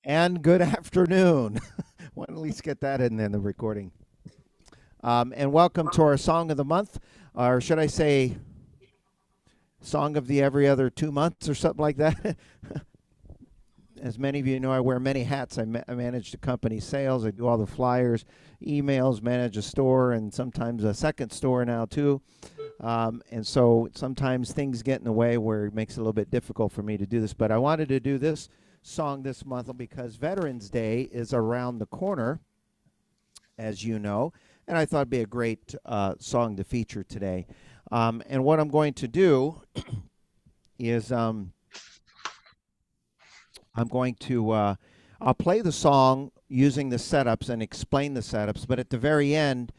And good afternoon. Want to at least get that in the recording. And welcome to our song of the month, or should I say, song of the every other 2 months or something like that. As many of you know, I wear many hats. I manage the company sales. I do all the flyers, emails, manage a store, and sometimes a second store now too. And so sometimes things get in the way where it makes it a little bit difficult for me to do this. But I wanted to do this song this month because Veterans Day is around the corner, as you know, and I thought it'd be a great song to feature today. And what I'm going to do is I'm going to I'll play the song using the setups and explain the setups, but at the very end,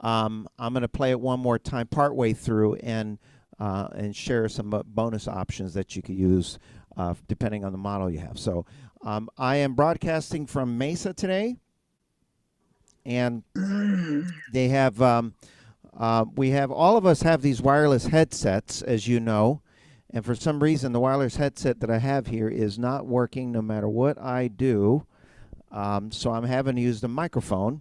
I'm going to play it one more time, partway through, and share some bonus options that you could use depending on the model you have. So I am broadcasting from Mesa today, and they have we have all of us have these wireless headsets, as you know. And for some reason, the wireless headset that I have here is not working no matter what I do. So I'm having to use the microphone.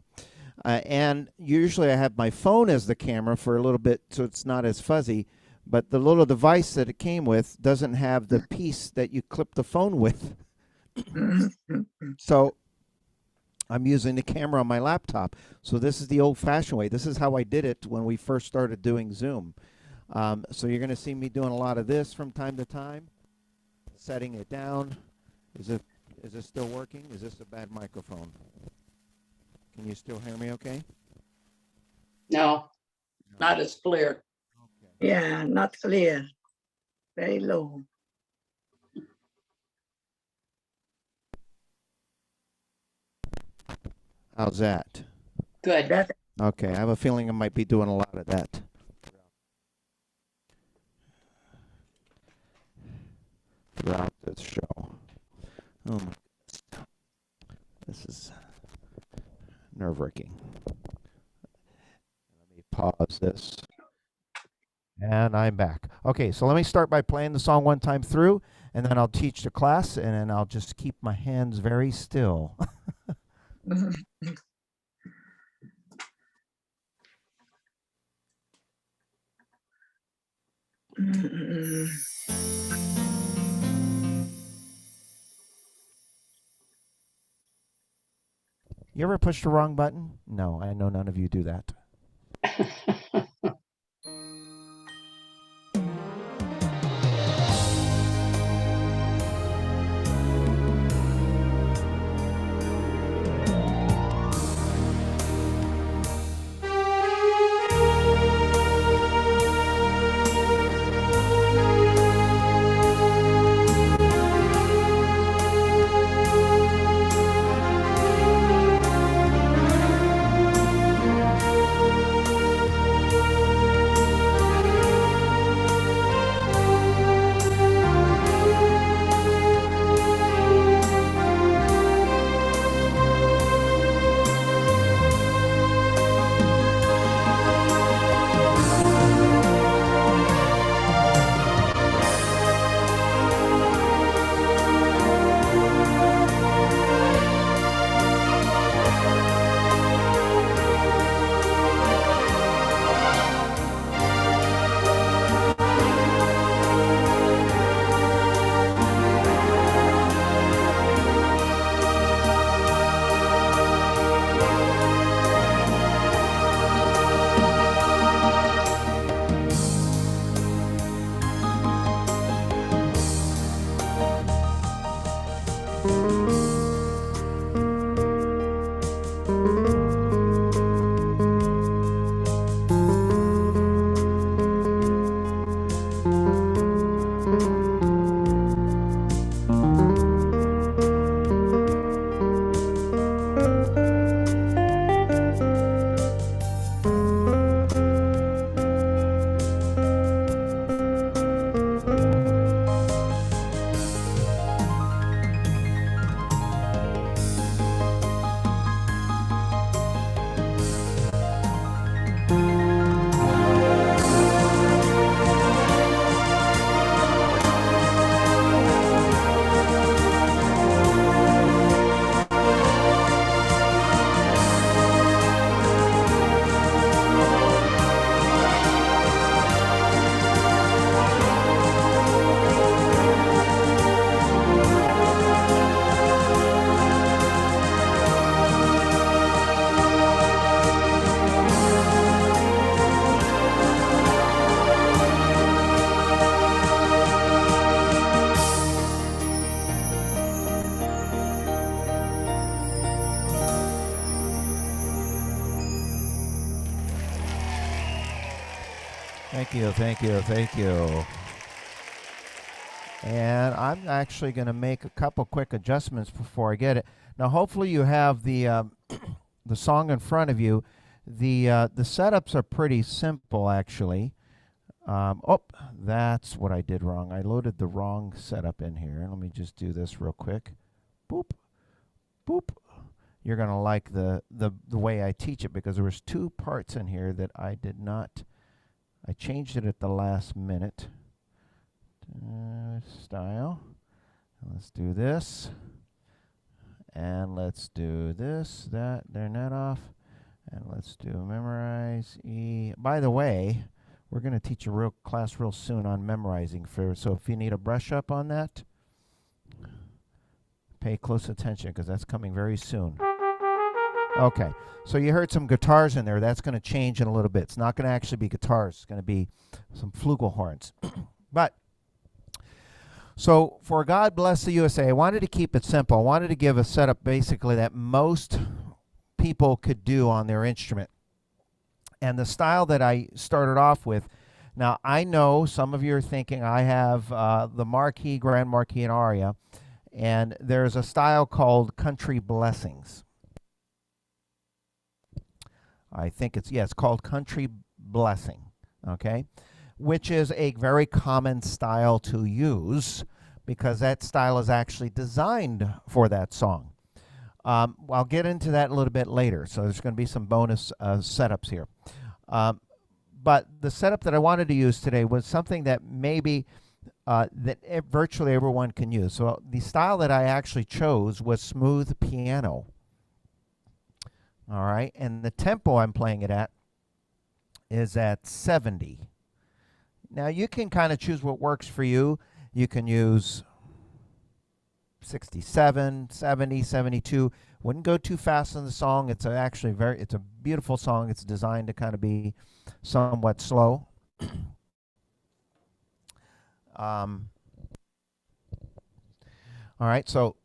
And usually I have my phone as the camera for a little bit so it's not as fuzzy. But the little device that it came with doesn't have the piece that you clip the phone with. So I'm using the camera on my laptop. So this is the old-fashioned way. This is how I did it when we first started doing Zoom. So you're going to see me doing a lot of this from time to time, setting it down. Is this still working? Is this a bad microphone? Can you still hear me okay? No, not as clear. Okay. Yeah, not clear. Very low. How's that? Good. That Okay, I have a feeling I might be doing a lot of that throughout this show. Oh my goodness. This is nerve-wracking. Let me pause this. And I'm back. Okay, so let me start by playing the song one time through, and then I'll teach the class, and then I'll just keep my hands very still. You ever push the wrong button? No, I know none of you do that. Thank you, thank you, thank you. And I'm actually going to make a couple quick adjustments before I get it. Now, hopefully, you have the song in front of you. The setups are pretty simple, actually. Oh, that's what I did wrong. I loaded the wrong setup in here. Let me just do this real quick. Boop, boop. You're going to like the way I teach it because there was two parts in here that I did not. I changed it at the last minute. Style. Let's do this. And let's do this, that, turn that off. And let's do memorize E. By the way, we're going to teach a real class real soon on memorizing. So if you need a brush up on that, pay close attention because that's coming very soon. Okay, so you heard some guitars in there. That's going to change in a little bit. It's not going to actually be guitars. It's going to be some flugelhorns. But so for God Bless the USA, I wanted to keep it simple. I wanted to give a setup basically that most people could do on their instrument. And the style that I started off with, now I know some of you are thinking I have the Marquis, Grand Marquis, and Aria, and there's a style called Country Blessings. I think it's called Country Blessing, okay? Which is a very common style to use because that style is actually designed for that song. I'll get into that a little bit later, so there's going to be some bonus setups here. But the setup that I wanted to use today was something that maybe virtually everyone can use. So the style that I actually chose was smooth piano. All right, and the tempo I'm playing it at is at 70. Now you can kind of choose what works for you. You can use 67, 70, 72. Wouldn't go too fast in the song. It's it's a beautiful song. It's designed to kind of be somewhat slow. All right, so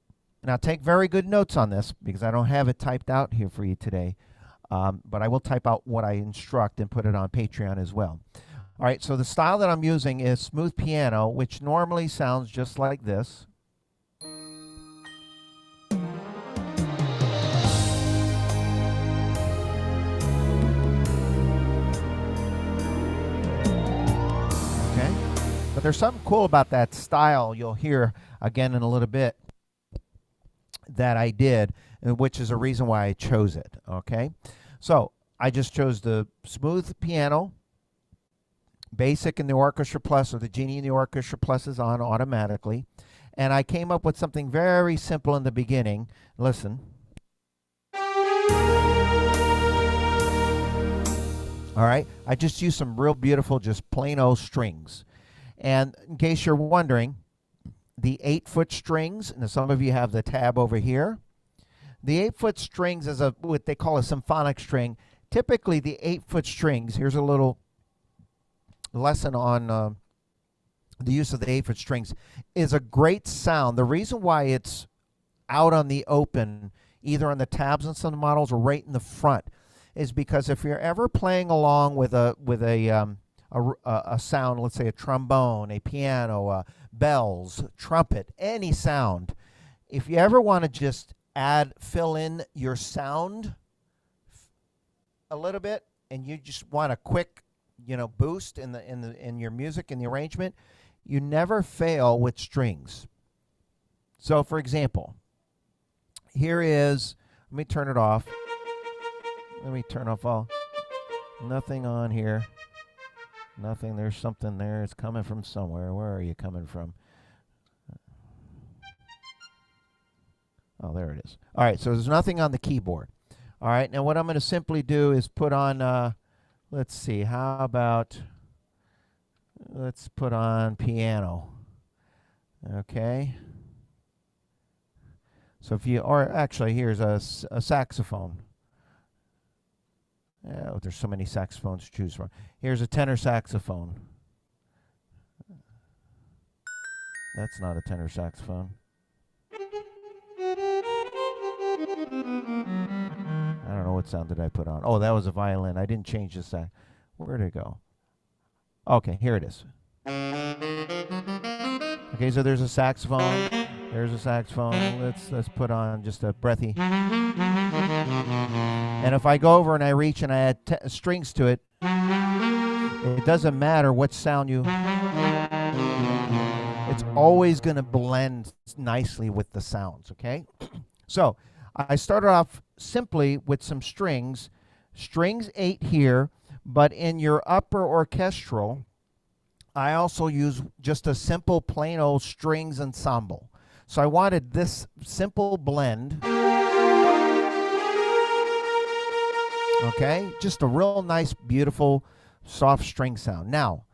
now take very good notes on this because I don't have it typed out here for you today. But I will type out what I instruct and put it on Patreon as well. All right, so the style that I'm using is smooth piano, which normally sounds just like this. Okay, but there's something cool about that style you'll hear again in a little bit that I did, which is a reason why I chose it, okay? So I just chose the smooth piano, basic in the Orchestra Plus, or the Genie in the Orchestra Plus is on automatically. And I came up with something very simple in the beginning. Listen. All right, I just used some real beautiful, just plain old strings. And in case you're wondering, the 8-foot strings, and some of you have the tab over here. The 8-foot strings is what they call a symphonic string. Typically, the 8-foot strings, here's a little lesson on the use of the 8-foot strings, is a great sound. The reason why it's out on the open, either on the tabs on some models or right in the front, is because if you're ever playing along with a sound, let's say a trombone, a piano, bells, trumpet, any sound, if you ever want to just fill in your sound a little bit, and you just want a quick, boost in your music and the arrangement, you never fail with strings. So, for example, here is. Let me turn it off. Let me turn off all. Nothing on here. Nothing. There's something there. It's coming from somewhere. Where are you coming from? Oh, there it is. All right, so there's nothing on the keyboard. All right, now what I'm going to simply do is put on, let's see, how about, let's put on piano. Okay. So if you, or actually, here's a saxophone. Oh, there's so many saxophones to choose from. Here's a tenor saxophone. That's not a tenor saxophone. I don't know what sound did I put on. Oh, that was a violin. I didn't change the sax. Where'd it go? Okay, here it is. Okay, so there's a saxophone. There's a saxophone. Let's put on just a breathy. And if I go over and I reach and I add strings to it, it doesn't matter what sound you. It's always going to blend nicely with the sounds, okay? So I started off simply with some strings. Strings 8 here, but in your upper orchestral, I also use just a simple plain old strings ensemble. So I wanted this simple blend. Okay, just a real nice, beautiful, soft string sound. Now,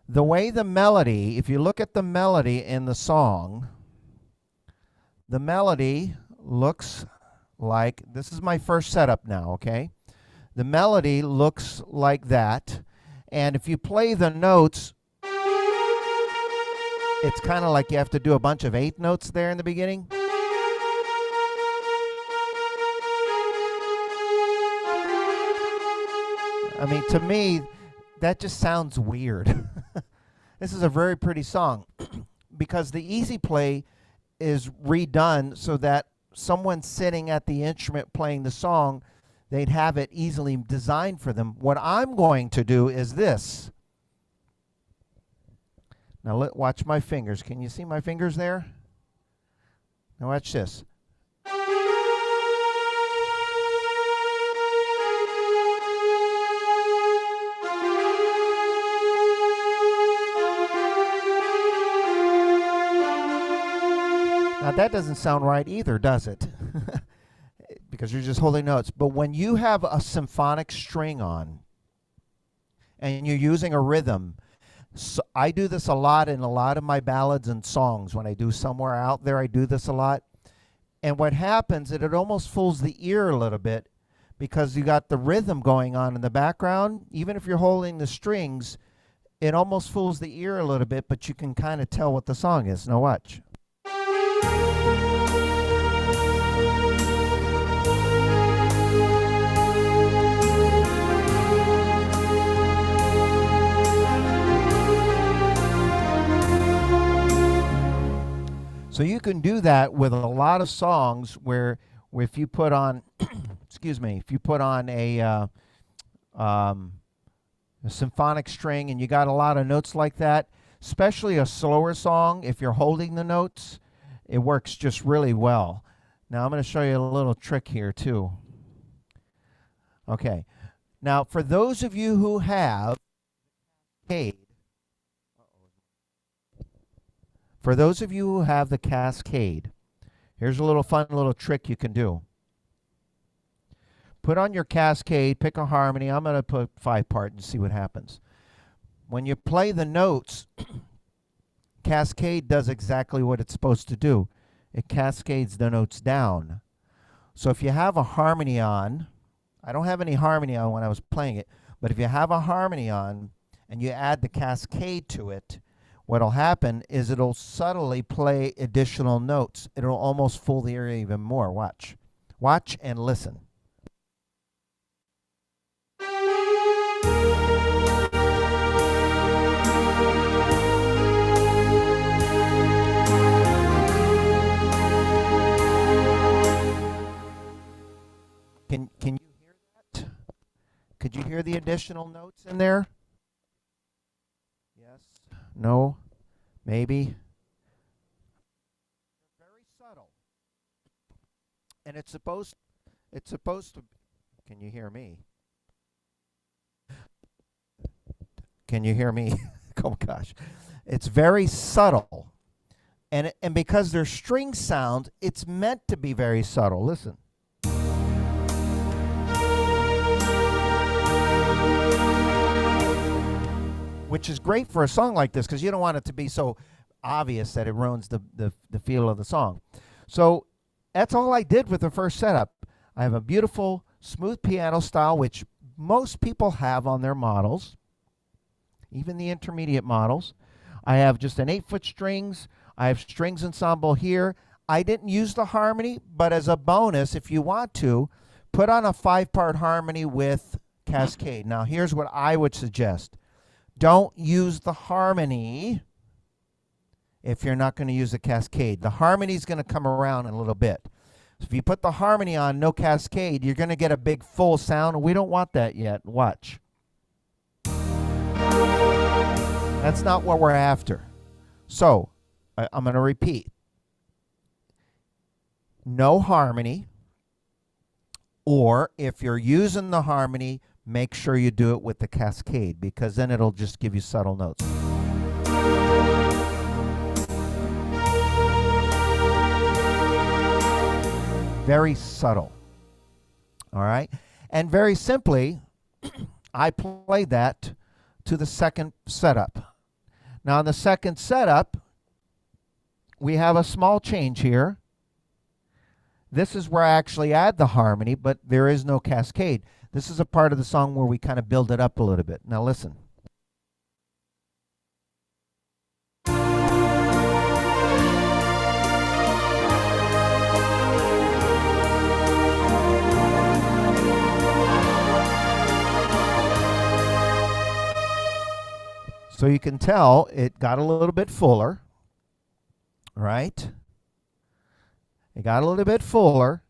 the way the melody, if you look at the melody in the song, the melody looks like, this is my first setup now, okay? The melody looks like that. And if you play the notes, it's kind of like you have to do a bunch of 8 notes there in the beginning. I mean, to me, that just sounds weird. This is a very pretty song because the easy play is redone so that someone sitting at the instrument playing the song, they'd have it easily designed for them. What I'm going to do is this. Now watch my fingers. Can you see my fingers there? Now watch this. Now that doesn't sound right either, does it? Because you're just holding notes. But when you have a symphonic string on and you're using a rhythm, so I do this a lot in a lot of my ballads and songs. When I do Somewhere Out There, I do this a lot. And what happens is it almost fools the ear a little bit because you got the rhythm going on in the background. Even if you're holding the strings, it almost fools the ear a little bit, but you can kind of tell what the song is. Now watch. So you can do that with a lot of songs where if you put on, excuse me, if you put on a symphonic string and you got a lot of notes like that, especially a slower song, if you're holding the notes, it works just really well. Now I'm going to show you a little trick here too. Okay. Now for those of you who have Cascade, the Cascade, here's a little fun little trick you can do. Put on your Cascade, pick a harmony. I'm going to put 5-part and see what happens. When you play the notes, Cascade does exactly what it's supposed to do. It cascades the notes down. So if you have a harmony on, I don't have any harmony on when I was playing it, but if you have a harmony on and you add the Cascade to it, what'll happen is it'll subtly play additional notes. It'll almost fool the ear even more. Watch. Watch and listen. Can you hear that? Could you hear the additional notes in there? Yes. No. Maybe. Very subtle. And it's supposed to, can you hear me? Can you hear me? Oh gosh. It's very subtle. And because they're string sounds, it's meant to be very subtle. Listen. Which is great for a song like this because you don't want it to be so obvious that it ruins the feel of the song. So that's all I did with the first setup. I have a beautiful smooth piano style, which most people have on their models, even the intermediate models. I have just an 8-foot strings. I have strings ensemble here. I didn't use the harmony, but as a bonus, if you want to, put on a 5-part harmony with Cascade. Now here's what I would suggest. don't use the harmony if you're not going to use a cascade. The harmony is going to come around in a little bit. So if you put the harmony on, no cascade, you're going to get a big full sound, and we don't want that yet. Watch. That's not what we're after. So I'm going to repeat. No harmony, or if you're using the harmony, make sure you do it with the cascade, because then it'll just give you subtle notes. Very subtle. All right? And very simply, I play that to the second setup. Now, in the second setup, we have a small change here. This is where I actually add the harmony, but there is no cascade. This is a part of the song where we kind of build it up a little bit. Now listen. So you can tell it got a little bit fuller, right? It got a little bit fuller,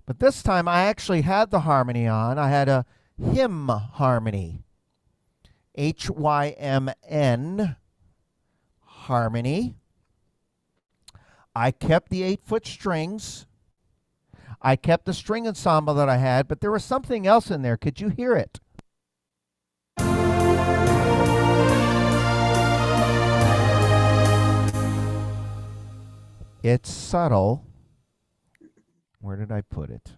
but this time I actually had the harmony on. I had a hymn harmony, H-Y-M-N harmony. I kept the 8-foot strings. I kept the string ensemble that I had, but there was something else in there. Could you hear it? It's subtle. Where did I put it?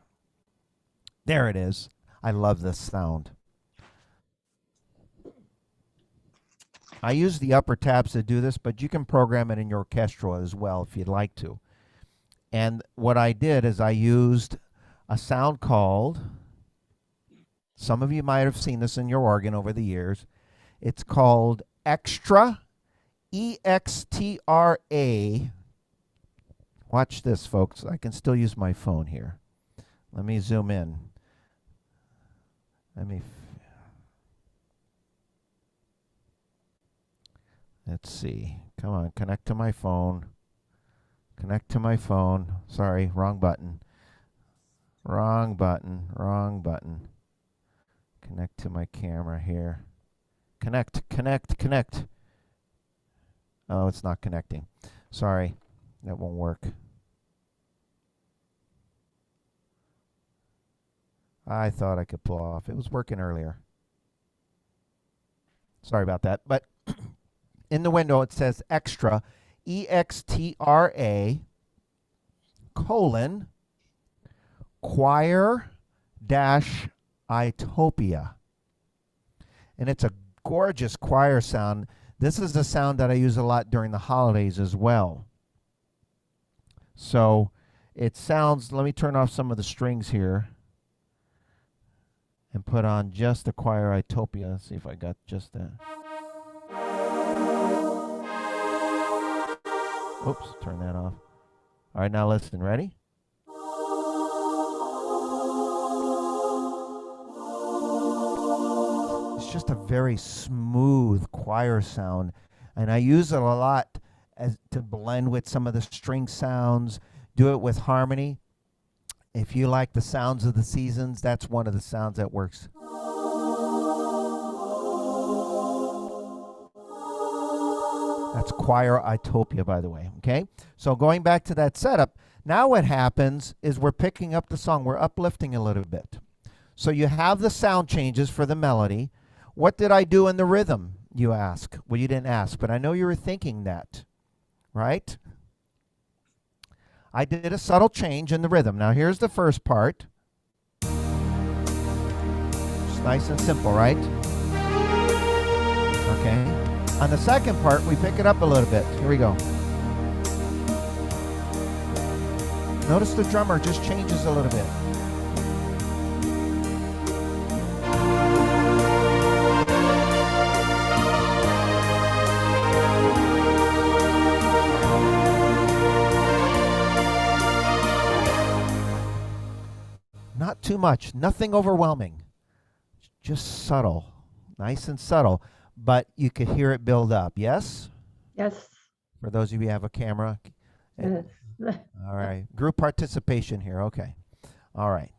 There it is. I love this sound. I use the upper tabs to do this, but you can program it in your orchestral as well if you'd like to. And what I did is I used a sound called, some of you might have seen this in your organ over the years. It's called extra, E-X-T-R-A. Watch this, folks. I can still use my phone here. Let me zoom in. Let's see. Come on, connect to my phone. Connect to my phone. Sorry, wrong button. Wrong button. Wrong button. Connect to my camera here. Connect. Oh, it's not connecting. Sorry, that won't work. I thought I could pull off. It was working earlier. Sorry about that. But in the window it says extra, E-X-T-R-A, colon, choir dash Itopia. And it's a gorgeous choir sound. This is the sound that I use a lot during the holidays as well. So it sounds, let me turn off some of the strings here and put on just the choir Itopia. Let's see if I got just that. Oops, turn that off. All right, now listen, ready? It's just a very smooth choir sound, and I use it a lot as to blend with some of the string sounds, do it with harmony. If you like the sounds of the seasons, that's one of the sounds that works. That's choir Itopia, by the way, okay? So going back to that setup, now what happens is we're picking up the song. We're uplifting a little bit. So you have the sound changes for the melody. What did I do in the rhythm, you ask? Well, you didn't ask, but I know you were thinking that, right? I did a subtle change in the rhythm. Now here's the first part. It's nice and simple, right? Okay. On the second part, we pick it up a little bit. Here we go. Notice the drummer just changes a little bit. Not too much, nothing overwhelming. Just subtle, nice and subtle. but you could hear it build up. Yes? Yes. For those of you who have a camera. Yes. All right. Group participation here. Okay. All right.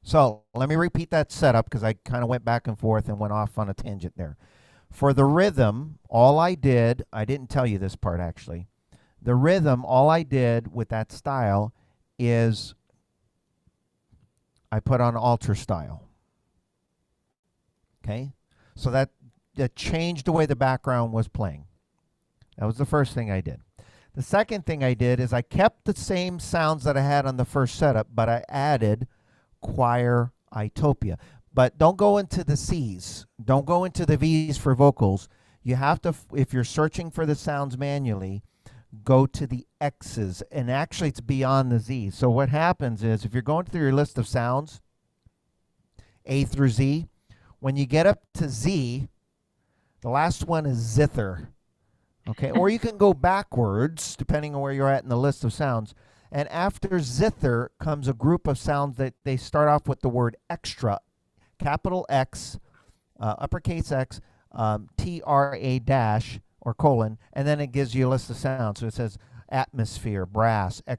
So let me repeat that setup because I kind of went back and forth and went off on a tangent there. For the rhythm, all I didn't tell you this part actually. The rhythm, all I did with that style is I put on alter style. Okay? So that changed the way the background was playing. That was the first thing I did. The second thing I did is I kept the same sounds that I had on the first setup, but I added choir Itopia. But don't go into the C's. Don't go into the V's for vocals. You have to, if you're searching for the sounds manually, go to the X's. And actually, it's beyond the Z's. So what happens is if you're going through your list of sounds, A through Z, when you get up to Z, the last one is zither. Okay, or you can go backwards, depending on where you're at in the list of sounds. And after zither comes a group of sounds that they start off with the word extra, capital X, uppercase X, TRA dash or colon, and then it gives you a list of sounds. So it says atmosphere, brass 2,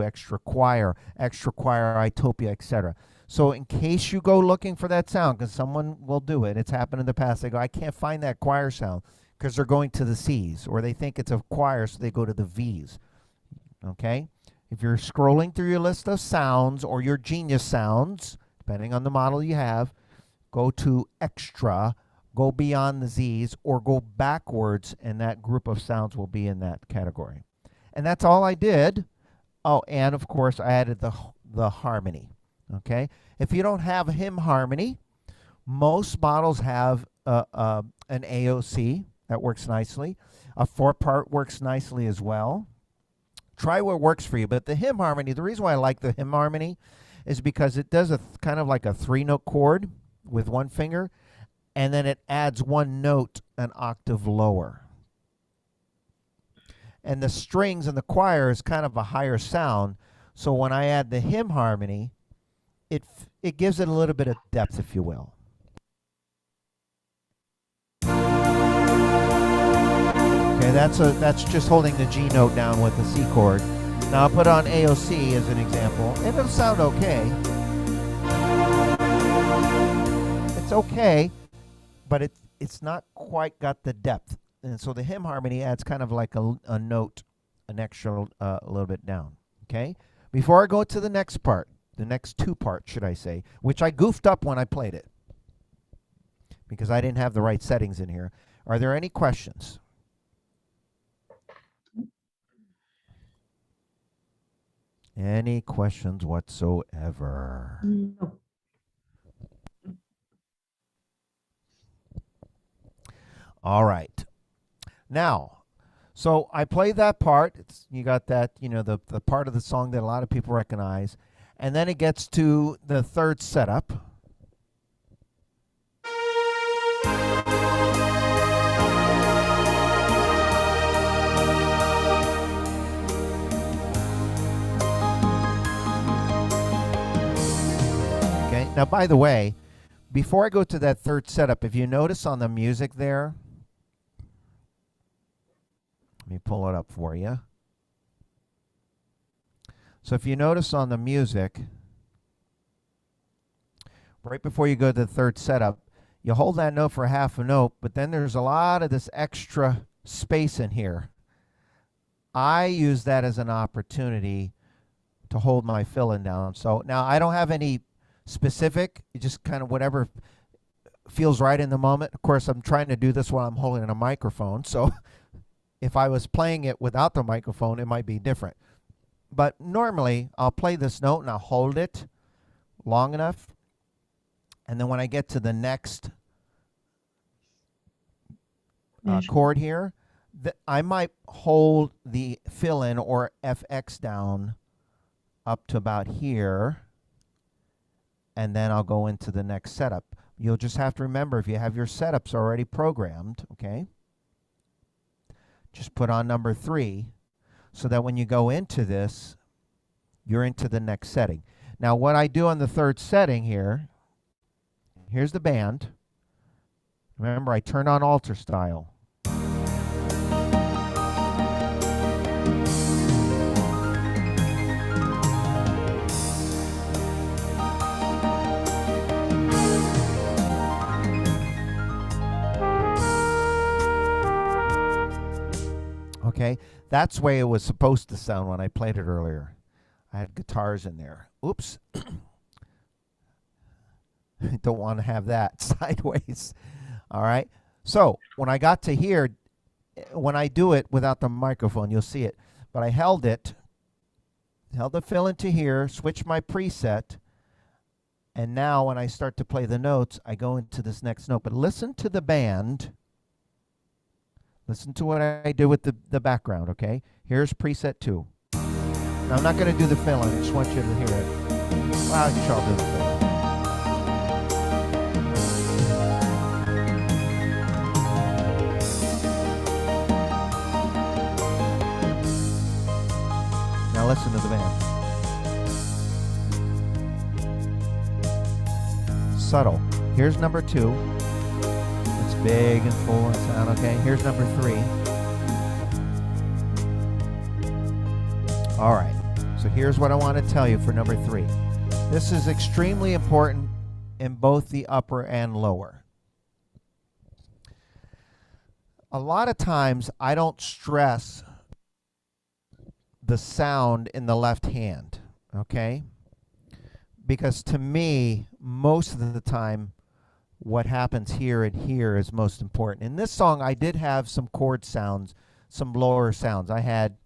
extra choir Itopia, etc. So in case you go looking for that sound, because someone will do it, it's happened in the past, they go, I can't find that choir sound, because they're going to the C's, or they think it's a choir, so they go to the V's. Okay? If you're scrolling through your list of sounds or your Genius sounds, depending on the model you have, go to extra, go beyond the Z's, or go backwards, and that group of sounds will be in that category. And that's all I did. Oh, and of course, I added the harmony. Okay? If you don't have a hymn harmony, most models have an AOC. That works nicely. A 4-part works nicely as well. Try what works for you. But the hymn harmony, the reason why I like the hymn harmony is because it does a kind of like a 3-note chord with one finger, and then it adds one note an octave lower. And the strings in the choir is kind of a higher sound. So when I add the hymn harmony, it gives it a little bit of depth, if you will. Okay, that's just holding the G note down with the C chord. Now I'll put on AOC as an example, and it'll sound okay. It's okay, but it's not quite got the depth. And so the hymn harmony adds kind of like a note, an extra a little bit down. Okay? Before I go to the next part, the next 2 parts, should I say, which I goofed up when I played it because I didn't have the right settings in here. Are there any questions? Any questions whatsoever? No. All right. Now, so I play that part. You got that, the part of the song that a lot of people recognize. And then it gets to the third setup. Okay. Now, by the way, before I go to that third setup, if you notice on the music there, let me pull it up for you. So if you notice on the music, right before you go to the third setup, you hold that note for half a note, but then there's a lot of this extra space in here. I use that as an opportunity to hold my fill-in down. So now I don't have any specific, just kind of whatever feels right in the moment. Of course, I'm trying to do this while I'm holding a microphone, so if I was playing it without the microphone, it might be different. But normally, I'll play this note and I'll hold it long enough. And then when I get to the next chord here, I might hold the fill-in or FX down up to about here. And then I'll go into the next setup. You'll just have to remember, if you have your setups already programmed, okay, just put on number 3. So that when you go into this, you're into the next setting. Now, what I do on the third setting here, here's the band. Remember, I turn on alter style. Okay, that's the way it was supposed to sound when I played it earlier. I had guitars in there. Oops. Don't want to have that sideways. All right. So when I got to here, when I do it without the microphone, you'll see it. But I held the fill into here, switch my preset, and now when I start to play the notes, I go into this next note. But listen to the band. Listen to what I do with the background, okay? Here's preset 2. Now, I'm not going to do the fill in. I just want you to hear it. Well, I'll do the fill. Now listen to the band. Subtle. Here's number 2. It's big and full and sound, okay? Here's number 3. All right. So here's what I want to tell you for number 3. This is extremely important in both the upper and lower. A lot of times I don't stress the sound in the left hand, okay? Because to me, most of the time, what happens here and here is most important. In this song, I did have some chord sounds, some lower sounds. I had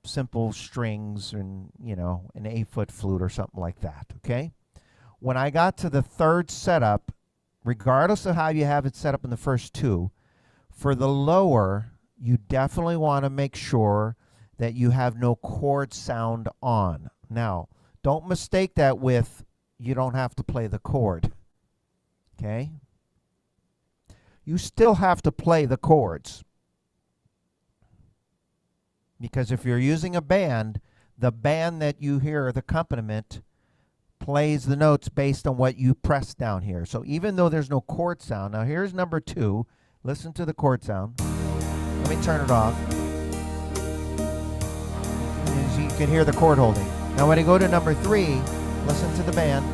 simple strings and, an 8-foot flute or something like that, okay? When I got to the third setup, regardless of how you have it set up in the first 2, for the lower, you definitely want to make sure that you have no chord sound on. Now, don't mistake that with you don't have to play the chord, okay? You still have to play the chords. Because if you're using a band, the band that you hear, the accompaniment, plays the notes based on what you press down here. So even though there's no chord sound, now here's number 2. Listen to the chord sound. Let me turn it off. As you can hear the chord holding. Now when I go to number 3, listen to the band.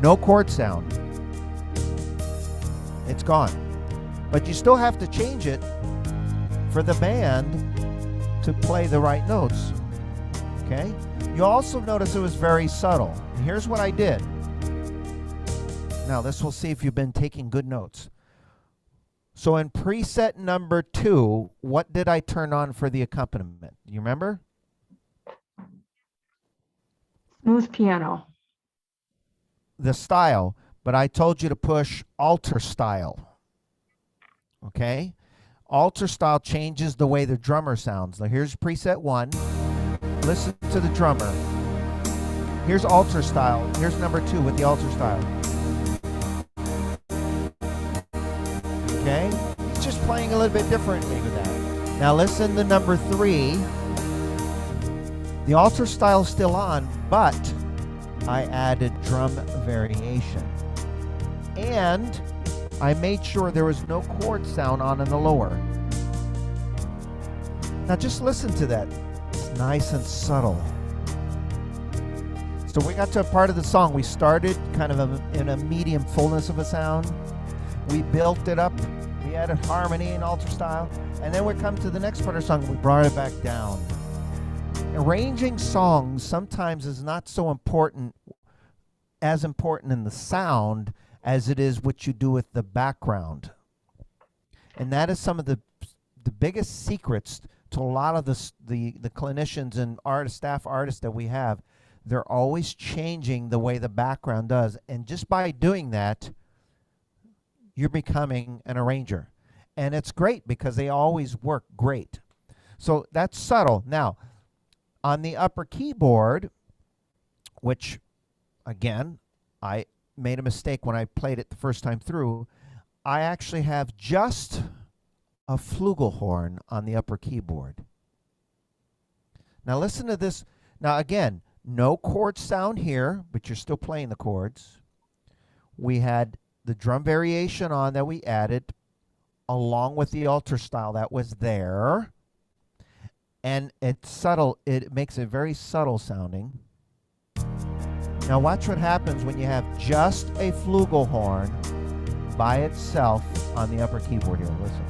No chord sound. It's gone. But you still have to change it for the band to play the right notes. Okay? You also notice it was very subtle. And here's what I did. Now this will see if you've been taking good notes. So in preset number 2, what did I turn on for the accompaniment? You remember? Smooth piano. The style, but I told you to push alter style. Okay? Alter style changes the way the drummer sounds. Now here's preset 1. Listen to the drummer. Here's alter style. Here's number 2 with the alter style. Okay? It's just playing a little bit differently with that. Now listen to number 3. The alter style is still on, but I added drum variation. And I made sure there was no chord sound on in the lower. Now just listen to that. It's nice and subtle. So we got to a part of the song. We started kind of in a medium fullness of a sound. We built it up. We added harmony and alter style. And then we come to the next part of the song. We brought it back down. Arranging songs sometimes is not so important, as important in the sound as it is what you do with the background. And that is some of the biggest secrets to a lot of the clinicians and staff artists that we have. They're always changing the way the background does. And just by doing that, you're becoming an arranger. And it's great because they always work great. So that's subtle. Now, on the upper keyboard, which, again, I made a mistake when I played it the first time through, I actually have just a flugelhorn on the upper keyboard. Now listen to this. Now again, no chord sound here, but you're still playing the chords. we had the drum variation on that we added along with the altar style that was there. And it's subtle. It makes it very subtle sounding. Now watch what happens when you have just a flugelhorn by itself on the upper keyboard here. Listen.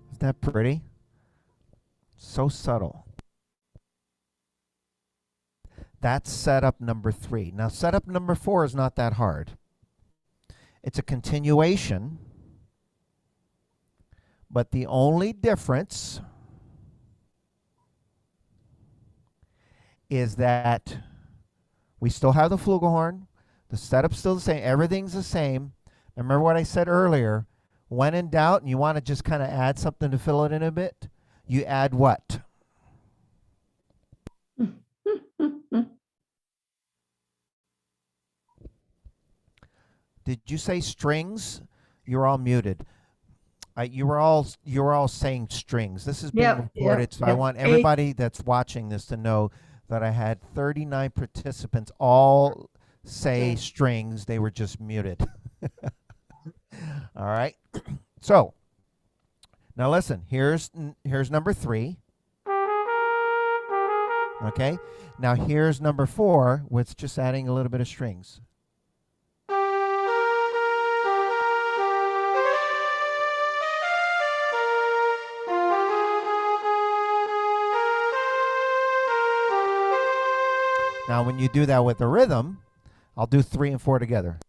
Isn't that pretty? So subtle. That's setup number 3. Now, setup number 4 is not that hard. It's a continuation, but the only difference is that we still have the flugelhorn. The setup's still the same. Everything's the same. Remember what I said earlier? When in doubt and you want to just kind of add something to fill it in a bit, you add what? Did you say strings? You're all muted. You were all saying strings. This is being Yep, recorded, yep, so I yep. want everybody that's watching this to know that I had 39 participants all say strings. They were just muted. All right. So now listen. Here's number 3. Okay. Now here's number 4 with just adding a little bit of strings. Now, when you do that with the rhythm, I'll do 3 and 4 together.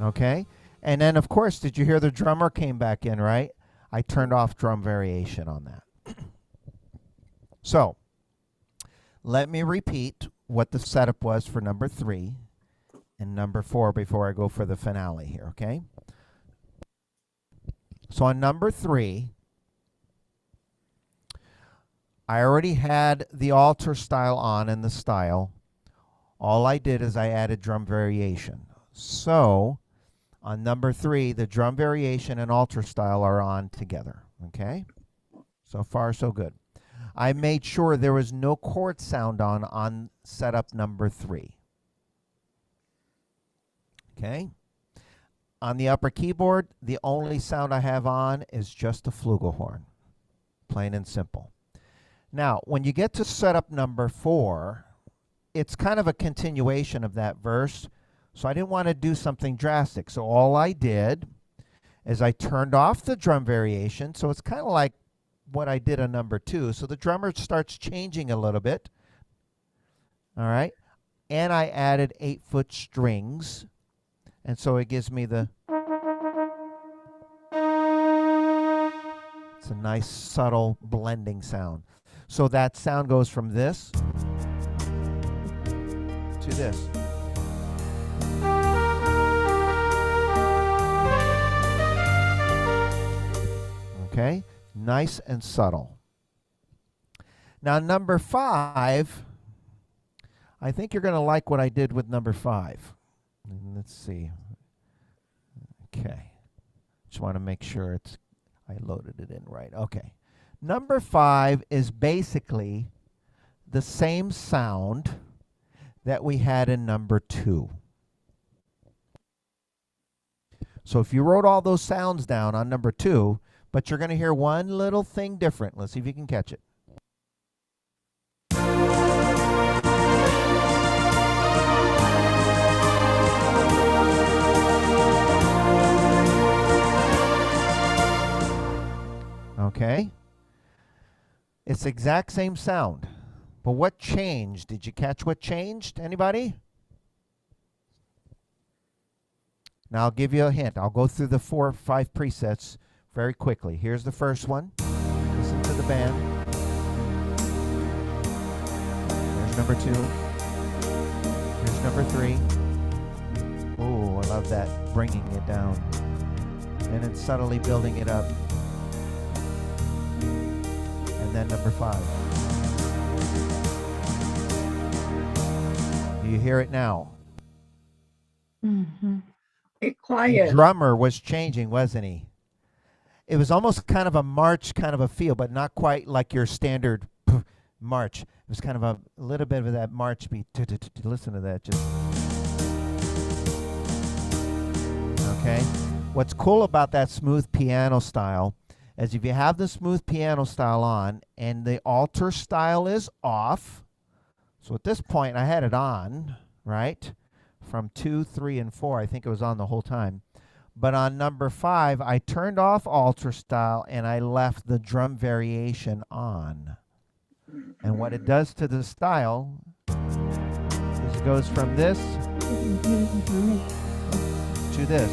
Okay? And then, of course, did you hear the drummer came back in, right? I turned off drum variation on that. So, let me repeat what the setup was for number 3 and number 4 before I go for the finale here, okay? So on number 3, I already had the altar style on in the style. All I did is I added drum variation. So, on number 3, the drum variation and altar style are on together, okay? So far, so good. I made sure there was no chord sound on setup number 3. Okay? On the upper keyboard, the only sound I have on is just a flugelhorn, plain and simple. Now, when you get to setup number 4, it's kind of a continuation of that verse, so I didn't want to do something drastic. So all I did is I turned off the drum variation. So it's kind of like what I did on number 2. So the drummer starts changing a little bit. All right. And I added 8-foot strings. And so it gives me the... It's a nice subtle blending sound. So that sound goes from this to this. Okay, nice and subtle. Now number 5, I think you're going to like what I did with number 5. Let's see. Okay, just want to make sure I loaded it in right. Okay, number 5 is basically the same sound that we had in number 2. So if you wrote all those sounds down on number 2, but you're going to hear one little thing different. Let's see if you can catch it. Okay. It's the exact same sound. But what changed? Did you catch what changed? Anybody? Now I'll give you a hint. I'll go through the 4 or 5 presets very quickly. Here's the first one. Listen to the band. There's number 2. Here's number 3. Oh, I love that, bringing it down. And then subtly building it up. And then number 5. Do you hear it now? Mm-hmm. Be The quiet. drummer was changing, wasn't he? It was almost kind of a march kind of a feel, but not quite like your standard march. It was kind of a little bit of that march beat. Listen to that. Just okay. What's cool about that smooth piano style is if you have the smooth piano style on and the altar style is off. So at this point, I had it on, right? From 2, 3, and 4. I think it was on the whole time. But on number 5, I turned off altar style and I left the drum variation on. And what it does to the style is it goes from this to this.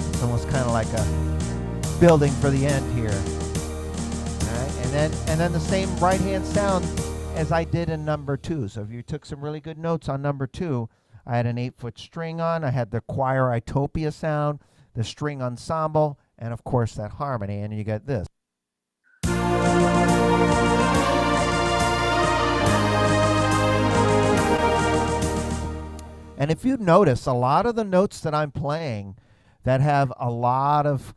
It's almost kind of like a building for the end here. All right? And then the same right-hand sound as I did in number 2. So if you took some really good notes on number 2, I had an 8-foot string on. I had the choir Itopia sound, the string ensemble, and of course that harmony. And you get this. And if you notice, a lot of the notes that I'm playing that have a lot of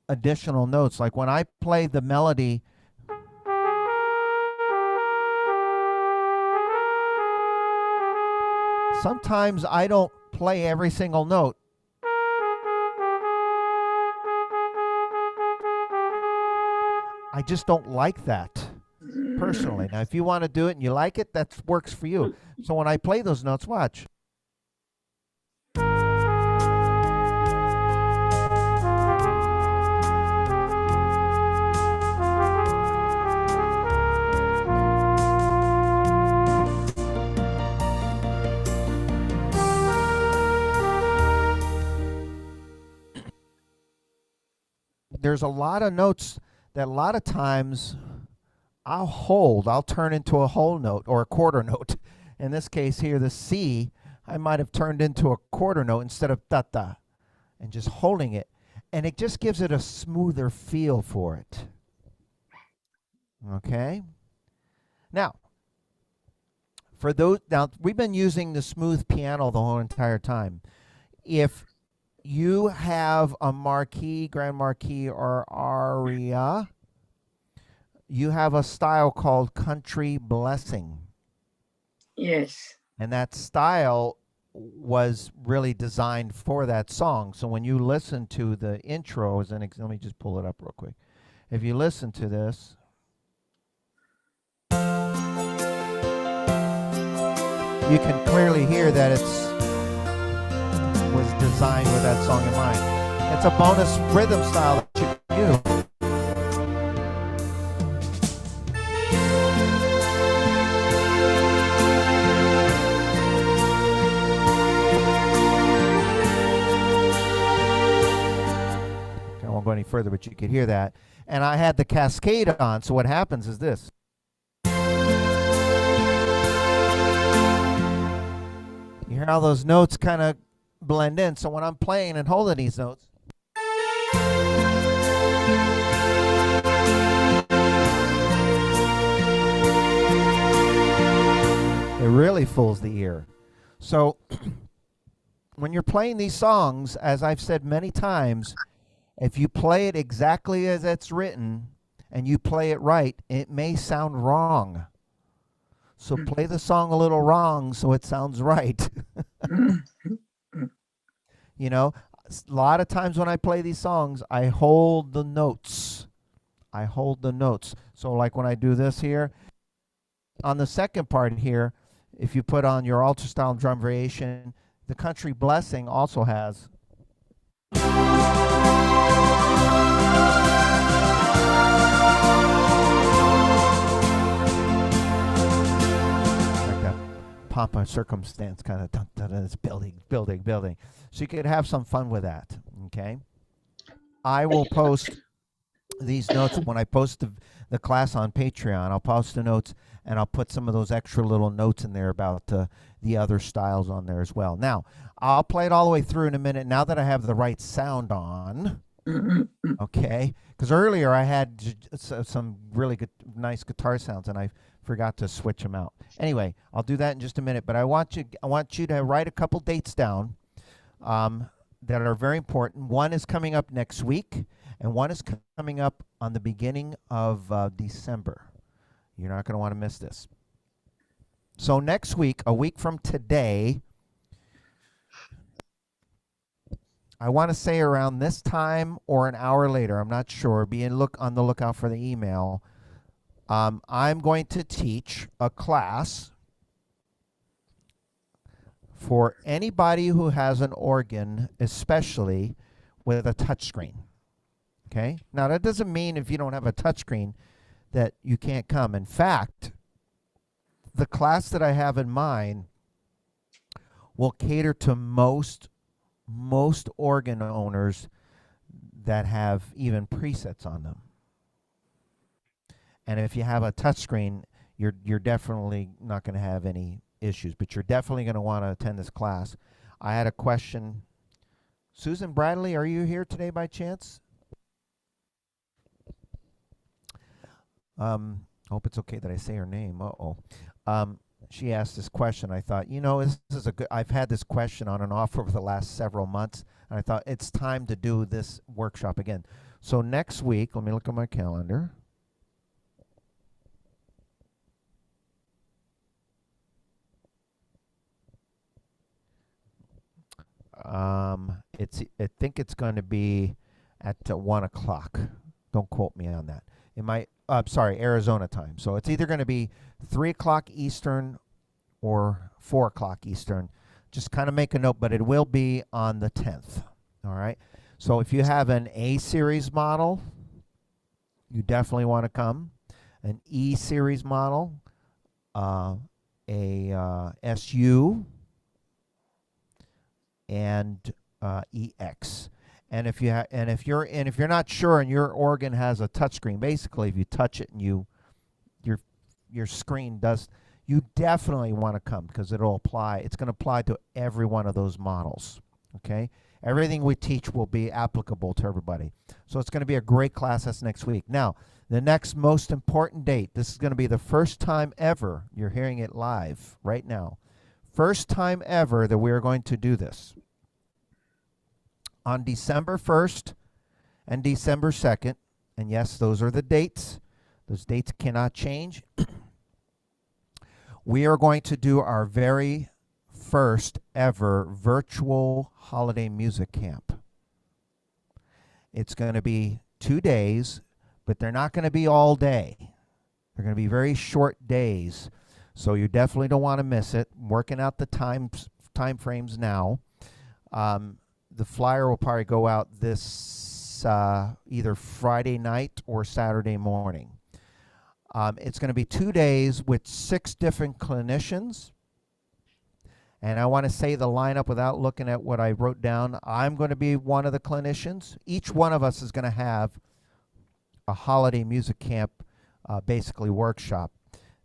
additional notes, like when I play the melody, sometimes I don't play every single note. I just don't like that personally. Now, if you want to do it and you like it, that works for you. So when I play those notes, watch. There's a lot of notes that a lot of times I'll turn into a whole note or a quarter note. In this case here, the C, I might have turned into a quarter note instead of da-da, and just holding it. And it just gives it a smoother feel for it. Okay? Now, we've been using the smooth piano the whole entire time. If you have a marquee, grand marquee, or aria, you have a style called country blessing. Yes. And that style was really designed for that song. So when you listen to the intro, let me just pull it up real quick. If you listen to this, you can clearly hear that it was designed with that song in mind. It's a bonus rhythm style that you can use. I won't go any further, but you could hear that. And I had the cascade on, so what happens is this. You hear how those notes kind of blend in. So when I'm playing and holding these notes, it really fools the ear. So when you're playing these songs, as I've said many times, if you play it exactly as it's written and you play it right, it may sound wrong. So play the song a little wrong so it sounds right. You know, a lot of times when I play these songs, I hold the notes. So like when I do this here, on the second part here, if you put on your altar style drum variation, the country blessing also has. pomp and circumstance kind of it's building. So you could have some fun with that. Okay. I will post these notes when I post the class on Patreon. I'll post the notes and I'll put some of those extra little notes in there about the other styles on there as well. Now, I'll play it all the way through in a minute now that I have the right sound on. Okay, because earlier I had some really good, nice guitar sounds, and I forgot to switch them out. Anyway, I'll do that in just a minute. But I want you to write a couple dates down that are very important. One is coming up next week, and one is coming up on the beginning of December. You're not going to want to miss this. So next week, a week from today, I want to say around this time or an hour later, I'm not sure. Be on the lookout for the email. I'm going to teach a class for anybody who has an organ, especially with a touchscreen. Okay? Now, that doesn't mean if you don't have a touchscreen that you can't come. In fact, the class that I have in mind will cater to most organ owners that have even presets on them. And if you have a touchscreen, you're definitely not going to have any issues, but you're definitely going to want to attend this class. I had a question. Susan Bradley, are you here today by chance? Hope it's okay that I say her name. She asked this question. I thought, this is I've had this question on and off over the last several months, and I thought it's time to do this workshop again. So next week, let me look at my calendar. I think it's going to be at 1 o'clock. Don't quote me on that. Arizona time. So it's either going to be 3 o'clock Eastern or 4 o'clock Eastern. Just kind of make a note, but it will be on the 10th. All right. So if you have an A series model, you definitely want to come. An E series model, a SU, and EX. And if you're not sure and your organ has a touchscreen, basically if you touch it and your screen does, you definitely want to come because it'll apply. It's going to apply to every one of those models. Okay, everything we teach will be applicable to everybody. So it's going to be a great class. That's next week. Now, the next most important date. This is going to be the first time ever you're hearing it live right now. First time ever that we are going to do this. On December 1st and December 2nd, and yes, those are the dates. Those dates cannot change. We are going to do our very first ever virtual holiday music camp. It's going to be 2 days, but they're not going to be all day. They're going to be very short days, so you definitely don't want to miss it. I'm working out the time frames now. The flyer will probably go out this either Friday night or Saturday morning. It's going to be 2 days with 6 different clinicians. And I want to say the lineup without looking at what I wrote down. I'm going to be one of the clinicians. Each one of us is going to have a holiday music camp, basically workshop.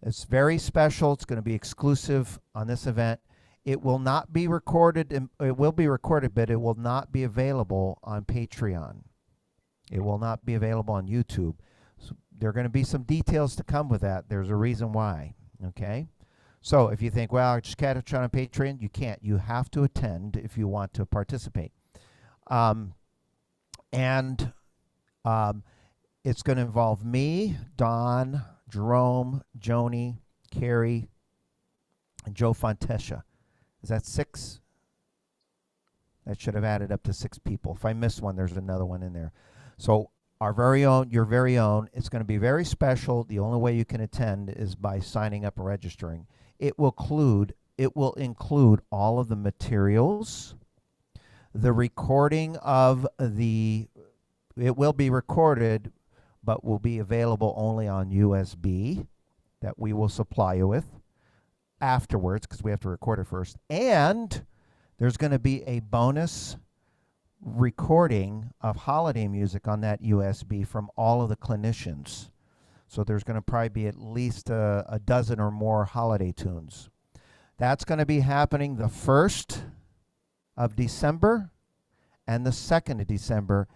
It's very special. It's going to be exclusive on this event. It will not be recorded. It will be recorded, but it will not be available on Patreon. It will not be available on YouTube. So there are going to be some details to come with that. There's a reason why. Okay? So if you think, well, I just catch it on Patreon, you can't. You have to attend if you want to participate. It's going to involve me, Don, Jerome, Joni, Carrie, and Joe Fontesha. Is that 6? That should have added up to 6 people. If I miss one, there's another one in there. So our very own, your very own, it's going to be very special. The only way you can attend is by signing up and registering. It will include all of the materials, the recording of it will be recorded, but will be available only on USB that we will supply you with. afterwards because we have to record it first. And there's going to be a bonus recording of holiday music on that USB from all of the clinicians. So there's going to probably be at least a dozen or more holiday tunes. That's going to be happening the 1st of December and the 2nd of December.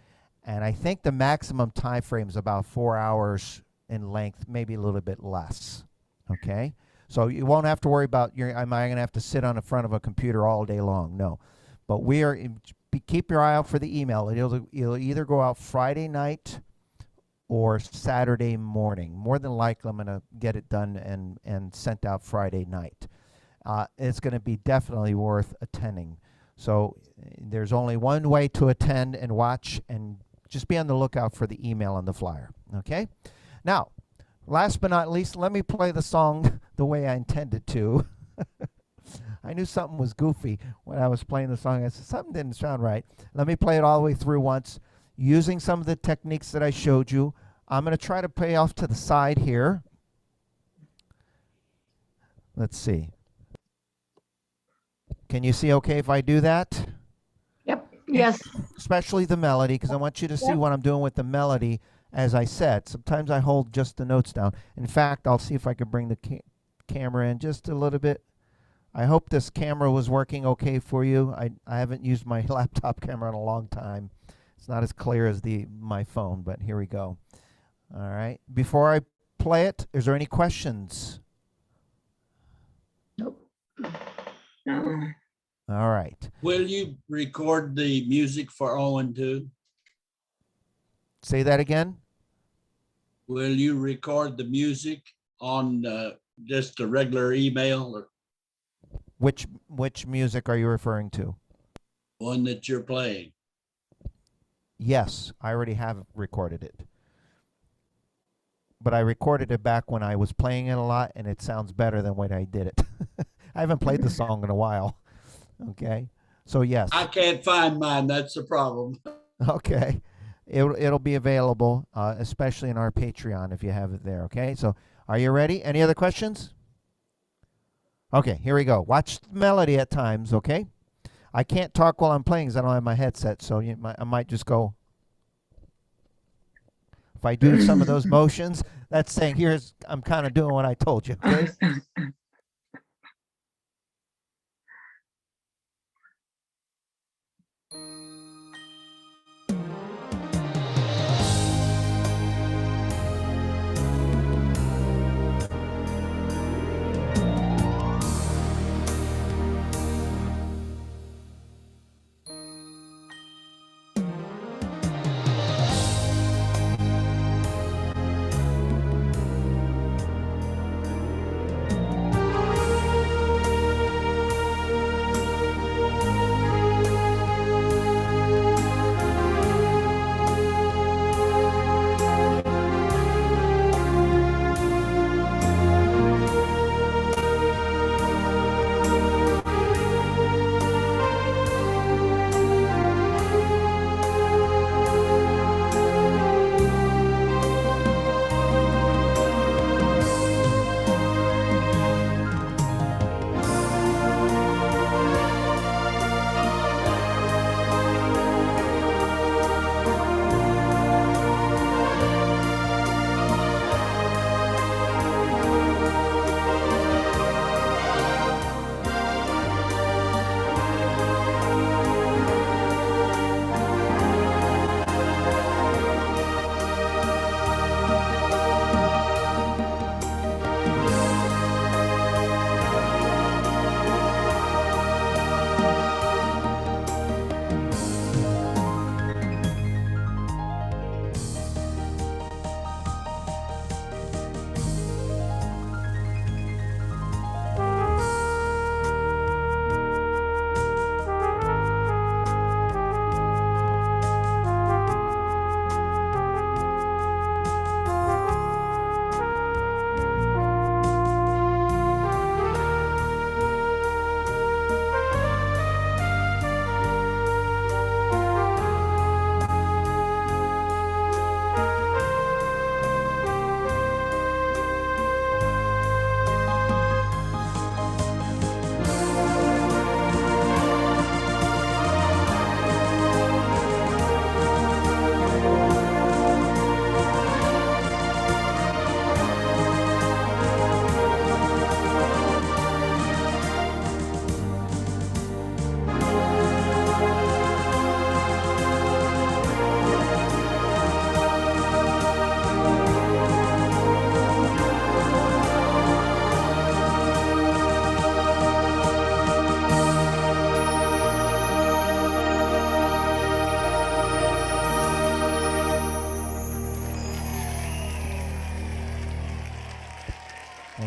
And I think the maximum time frame is about 4 hours in length, maybe a little bit less. Okay? So you won't have to worry about, am I going to have to sit on the front of a computer all day long? No. But keep your eye out for the email. It'll either go out Friday night or Saturday morning. More than likely, I'm going to get it done and sent out Friday night. It's going to be definitely worth attending. So there's only one way to attend and watch, and just be on the lookout for the email and the flyer. Okay? Now, last but not least, let me play the song the way I intended to. I knew something was goofy when I was playing the song. I said, something didn't sound right. Let me play it all the way through once. Using some of the techniques that I showed you, I'm going to try to play off to the side here. Let's see. Can you see okay if I do that? Yep. Yes. Especially the melody, because I want you to see what I'm doing with the melody as I said. Sometimes I hold just the notes down. In fact, I'll see if I can bring the camera in just a little bit. I hope this camera was working okay for you. I haven't used my laptop camera in a long time. It's not as clear as my phone, but here we go. All right. Before I play it, is there any questions? Nope. No. All right. Will you record the music for Owen too? Say that again. Will you record the music on just a regular email or Which music are you referring to? one that you're playing? Yes, I already have recorded it. But I recorded it back when I was playing it a lot, and it sounds better than when I did it. I haven't played the song in a while. Okay, so yes. I can't find mine. That's the problem. Okay, it'll be available, especially in our Patreon if you have it there. Okay, so are you ready? Any other questions? Okay, here we go. Watch the melody at times. Okay, I can't talk while I'm playing because I don't have my headset, so I might just go. If I do some of those motions, that's saying I'm kind of doing what I told you. Okay.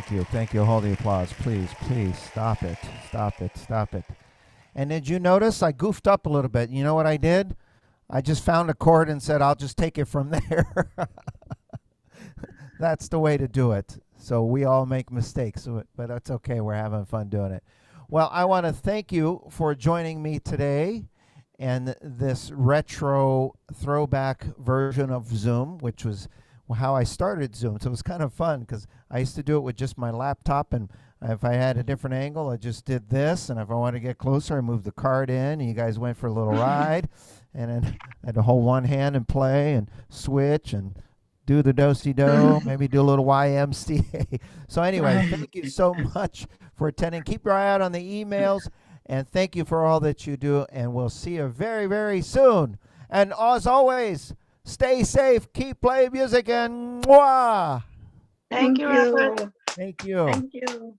Thank you. Thank you. Hold the applause. Please, please stop it. Stop it. Stop it. And did you notice I goofed up a little bit? You know what I did? I just found a chord and said, I'll just take it from there. That's the way to do it. So we all make mistakes, but that's okay. We're having fun doing it. Well, I want to thank you for joining me today and this retro throwback version of Zoom, which was how I started Zoom. So it was kind of fun because I used to do it with just my laptop, and if I had a different angle, I just did this, and if I wanted to get closer, I moved the card in, and you guys went for a little ride, and then I had to hold one hand and play and switch and do the do-si-do, maybe do a little YMCA. So anyway, thank you so much for attending. Keep your eye out on the emails, and thank you for all that you do, and we'll see you very, very soon. And as always, stay safe, keep playing music, and mwah! Thank you, Robert. Thank you. Thank you.